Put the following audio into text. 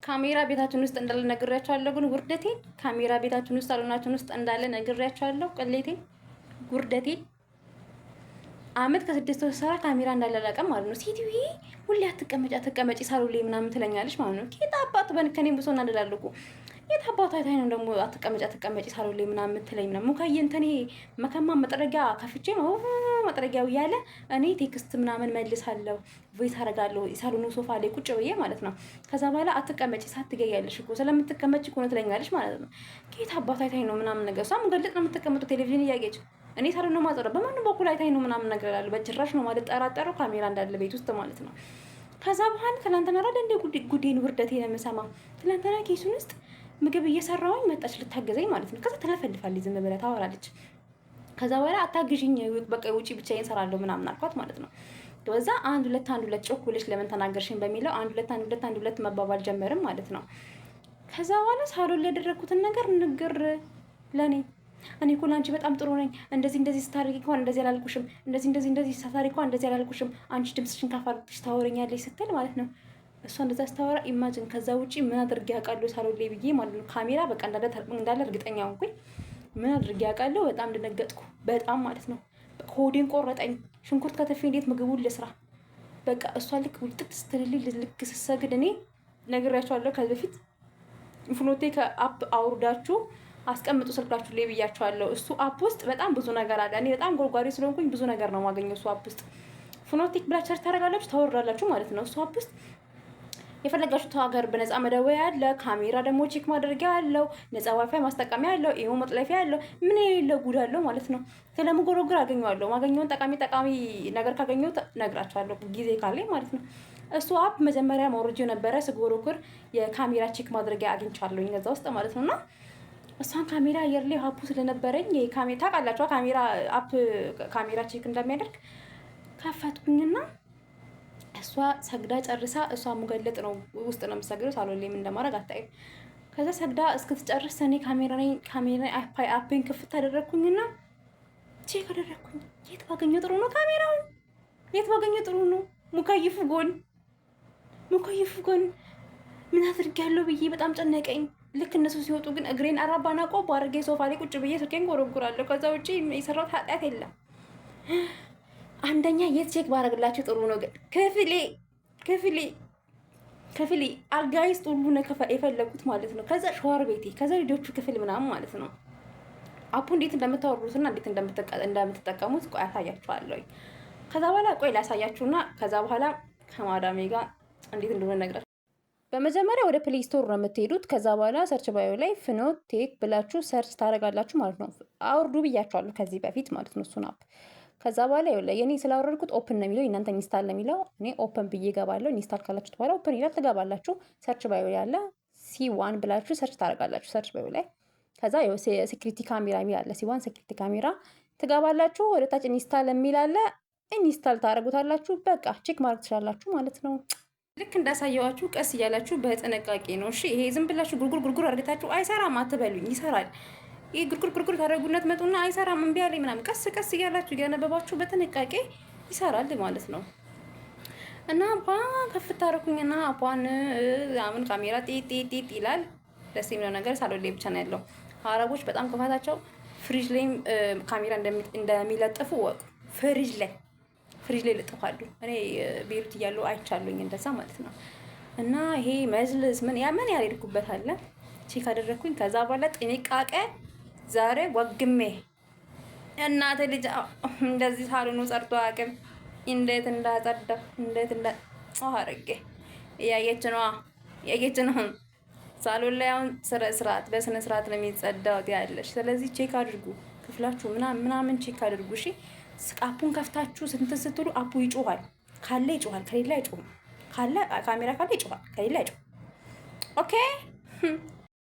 ካሜራ ቤታችን ውስጥ እንዳለ ነግሬያቸዋለሁ። ግን ውርደቴን ካሜራ ቤታችን ውስጥ ሳሎናችን ውስጥ እንዳለ ነግሬያቸዋለሁ። ቅሌቴን ውርደቴን አመት ከ6 ወር ስራ ካሜራ እንዳለ አላውቅም ማለት ነው። ሴትዬ ሁሌ አትቀመጪ ሳሎን ላይ ምናምን ትለኛለች ማለት ነው። ኬት አባቱ ከኔም ብሶ እናደላልኩ የት አባቱ አይታይ ነው ደግሞ አትቀመጪ ሳሎን ላይ ምናምን የምትለኝ ነው። ሙካዬ እንተኔ መከማ መጥረጊያ ከፍቼ ነው መጥረጊያው እያለ እኔ ቴክስት ምናምን መልሳለሁ፣ ቮይስ አደርጋለሁ ሳሎኑ ሶፋ ላይ ቁጭ ብዬ ማለት ነው። ከዛ በኋላ አትቀመጪ ሳትገያለሽ እኮ ስለምትቀመጪ እኮ ነው ትለኛለች ማለት ነው። ኬት አባቱ አይታይ ነው ምናምን ነገር እሷም ገልጥ ነው የምትቀመጠው ቴሌቪዥን እያየች እኔ ሳሎን ነው ማጽዳው በማንም በኩል አይታይ ነው ምናምን ነገር እላለሁ። በጭራሽ ነው ማለት ጠራጠረው ካሜራ እንዳለ ቤት ውስጥ ማለት ነው። ከዛ በኋላ ትናንትና ራደ እንደ ጉዴን ውርደቴን የምሰማ ትናንትና ኬሱን ውስጥ ምግብ እየሰራሁኝ መጣች ልታገዘኝ ማለት ነው። ከዛ ትለፈልፋለች፣ ዝም ብላ ታወራለች። ከዛ በኋላ አታግዥኝ በቃ ውጪ ብቻዬን እሰራለሁ ምናምን አልኳት ማለት ነው። ከዛ አንድ ሁለት ጮክ ብለሽ ለምን ተናገርሽኝ በሚለው አንድ ሁለት መባባል ጀመርም ማለት ነው። ከዛ በኋላ ሳሎን ላይ ያደረኩትን ነገር ንግር ለኔ እኔ እኮ ላንቺ በጣም ጥሩ ነኝ፣ እንደዚህ ስታደርጊ እንኳን እንደዚህ አላልኩሽም፣ እንደዚህ ስታደርጊ እንኳን እንደዚህ አላልኩሽም፣ አንቺ ድምፅሽን ከፍ አድርገሽ ታወሪኛለሽ ስትል ማለት ነው። እሷ እንደዛ ስታወራ ኢማጂን ከዛ ውጪ ምን አድርጌ ያውቃለሁ ሳሎን ላይ ብዬ ማለት ነው። ካሜራ በቃ እንዳለ እርግጠኛ ሆንኩኝ። ምን አድርጌ ያውቃለሁ? በጣም ደነገጥኩ፣ በጣም ማለት ነው። ሆዴን ቆረጠኝ። ሽንኩርት ከተፌ እንዴት ምግቡን ልስራ? በቃ እሷ ልክ ውልጥጥ ስትልልኝ ልክ ስሰግድ እኔ ነግሬያቸዋለሁ ከዚህ በፊት ፍኖቴ ከአፕ አውርዳችሁ አስቀምጡ ስልካችሁ ላይ ብያቸዋለሁ። እሱ አፕ ውስጥ በጣም ብዙ ነገር አለ። እኔ በጣም ጎርጓሪ ስለሆንኩኝ ብዙ ነገር ነው የማገኘው እሱ አፕ ውስጥ። ፍኖቴክ ብላችሁ ሰርች ታደርጋላችሁ ታወርዳላችሁ ማለት ነው። እሱ አፕ ውስጥ የፈለጋችሁት ሀገር በነፃ መደወያ አለ፣ ካሜራ ደግሞ ቼክ ማድረጊያ አለው፣ ነፃ ዋይፋይ ማስጠቀሚያ አለው፣ ኢሞ መጥለፊያ አለው። ምን የሌለ ጉድ አለው ማለት ነው። ስለምጎረጉር አገኘዋለሁ። ማገኘውን ጠቃሚ ነገር ካገኘው ነግራችኋለሁ ጊዜ ካለኝ ማለት ነው። እሱ አፕ መጀመሪያ ማውረጃው ነበረ። ስጎረጉር የካሜራ ቼክ ማድረጊያ አግኝቻለሁኝ እዛ ውስጥ ማለት ነውና እሷን ካሜራ አየር ላይ አፑ ስለነበረኝ የካሜራ ታውቃላችሁ ካሜራ ቼክ እንደሚያደርግ ከፈትኩኝና እሷ ሰግዳ ጨርሳ እሷ ሙገለጥ ነው ውስጥ ነው የምትሰግደው ሳሎን ላይ ምን እንደማደርግ አታይም። ከዛ ሰግዳ እስክትጨርስ እኔ ካሜራ አፕን ክፍት አደረግኩኝና ቼክ አደረግኩኝ። የት ባገኘው ጥሩ ነው ካሜራውን የት ባገኘው ጥሩ ነው። ሙከይፉ ጎን ምን አድርጌያለሁ ብዬ በጣም ጨነቀኝ። ልክ እነሱ ሲወጡ ግን እግሬን አራባና ቆብ አድርጌ ሶፋ ላይ ቁጭ ብዬ ስልኬን ጎረጉራለሁ። ከዛ ውጪ የሰራሁት ኃጢአት የለም። አንደኛ የት ቼክ ባረግላችሁ ጥሩ ነው። ግን ክፍሌ አልጋይ ውስጥ ሁሉ ነው የፈለጉት ማለት ነው። ከዛ ሻወር ቤቴ፣ ከዛ ልጆቹ ክፍል ምናምን ማለት ነው። አፑ እንዴት እንደምታወርዱትና እንዴት እንደምትጠቀሙት ቆይ አሳያችኋለሁ። ከዛ በኋላ ቆይ ላሳያችሁና ከዛ በኋላ ከማዳሜ ጋር እንዴት እንደሆነ ነግራችሁ። በመጀመሪያ ወደ ፕሌይ ስቶር ነው የምትሄዱት። ከዛ በኋላ ሰርች ባዮ ላይ ፍኖቴክ ብላችሁ ሰርች ታደርጋላችሁ ማለት ነው። አውርዱ ብያችኋለሁ ከዚህ በፊት ማለት ነው እሱን አፕ። ከዛ በኋላ ይኸውልህ የኔ ስላወረድኩት ኦፕን ነው የሚለው፣ እናንተ ኢንስታል ነው የሚለው። እኔ ኦፕን ብዬ እገባለሁ። ኢንስታል ካላችሁት በኋላ ኦፕን ይላል፣ ትገባላችሁ። ሰርች ባዮ ያለ C1 ብላችሁ ሰርች ታደርጋላችሁ ሰርች ባዮ ላይ። ከዛ ሴኩሪቲ ካሜራ የሚል አለ፣ C1 ሴኩሪቲ ካሜራ ትገባላችሁ። ወደ ታች ኢንስታል የሚል አለ፣ ኢንስታል ታደርጉታላችሁ። በቃ ቼክ ማድረግ ትችላላችሁ ማለት ነው። ልክ እንዳሳየዋችሁ ቀስ እያላችሁ በጥንቃቄ ነው እሺ። ይሄ ዝም ብላችሁ ጉርጉር አድርጋችሁ አይሰራም አትበሉኝ፣ ይሰራል። ይሄ ጉርጉር ታደርጉነት መጡና አይሰራም እምቢ አለኝ ምናምን፣ ቀስ እያላችሁ እያነበባችሁ በጥንቃቄ ይሰራል ማለት ነው። እና አባ ከፍታ አደረኩኝና አባን አሁን ካሜራ ጤጤ ይላል። ደስ የሚለው ነገር ሳሎን ላይ ብቻ ነው ያለው። አረቦች በጣም ክፋታቸው ፍሪጅ ላይም ካሜራ እንደሚለጥፉ ወቁ። ፍሪጅ ላይ ልጥፋሉ። እኔ ቤሩት እያለሁ አይቻሉኝ እንደዛ ማለት ነው። እና ይሄ መዝልስ ምን ያልሄድኩበት አለ ቼክ አደረግኩኝ። ከዛ በኋላ ጥንቃቄ ዛሬ ወግሜ እናቴ ልጅ እንደዚህ ሳሎኑ ጸርቶ አቅም እንዴት እንዳጸዳ አረጌ እያየች ነው ሳሎን ላይ አሁን በስነ ስርዓት ነው የሚጸዳው ያለሽ። ስለዚህ ቼክ አድርጉ ክፍላችሁ ምናምን ቼክ አድርጉ እሺ። አፑን ከፍታችሁ ስትሉ አፑ ይጮሃል። ካለ ይጮሃል፣ ከሌላ አይጮህም። ካለ ካሜራ ካለ ይጮሃል፣ ከሌላ አይጮህም። ኦኬ